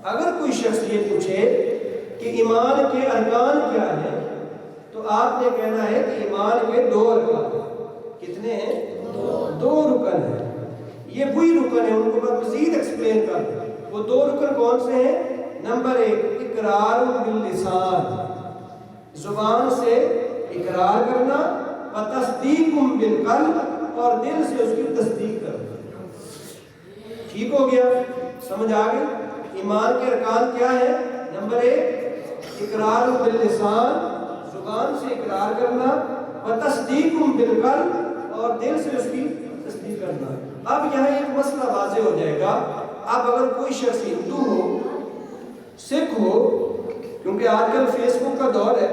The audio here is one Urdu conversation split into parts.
اگر کوئی شخص یہ پوچھے کہ ایمان کے ارکان کیا ہیں تو آپ نے کہنا ہے کہ ایمان کے 2 ارکان ہیں۔ کتنے ہیں؟ 2 رکن ہیں۔ یہ وہی رکن ہیں، ان کو میں مزید ایکسپلین کر دوں۔ وہ 2 رکن کون سے ہیں؟ نمبر 1 اقرار باللسان، زبان سے اقرار کرنا، وتصدیق بالقلب، اور دل سے اس کی تصدیق کرنا۔ ٹھیک ہو گیا؟ سمجھ آ گئی؟ ایمان کے ارکان کیا ہے؟ نمبر 1 اقرار باللسان، زبان سے اقرار کرنا، وتصدیق بالقلب، اور دل سے اس کی تصدیق کرنا۔ اب یہاں ایک مسئلہ واضح ہو جائے گا۔ اب اگر کوئی شخص ہندو ہو، سکھ ہو، کیونکہ آج کل فیس بک کا دور ہے،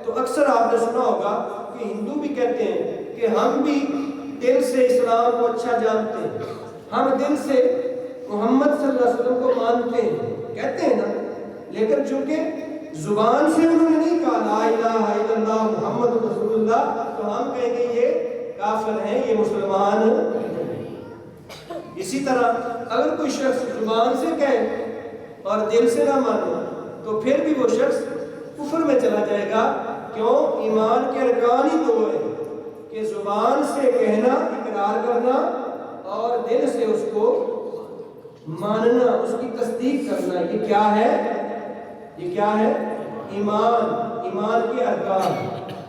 تو اکثر آپ نے سنا ہوگا کہ ہندو بھی کہتے ہیں کہ ہم بھی دل سے اسلام کو اچھا جانتے ہیں، ہم دل سے محمد صلی اللہ علیہ وسلم کو مانتے ہیں، کہتے ہیں نا، لیکن چونکہ زبان سے انہوں نے نہیں کہا لا الہ الا اللہ محمد رسول اللہ، تو ہم کہیں گے یہ کافر ہیں، یہ مسلمان ہیں۔ اسی طرح اگر کوئی شخص زبان سے کہے اور دل سے نہ مانے تو پھر بھی وہ شخص کفر میں چلا جائے گا۔ کیوں؟ ایمان کے ارکان ہی 2 ہیں کہ زبان سے کہنا، اقرار کرنا، اور دل سے اس کو ماننا، اس کی تصدیق کرنا۔ یہ کیا ہے؟ یہ کیا ہے؟ ایمان کے ارکان۔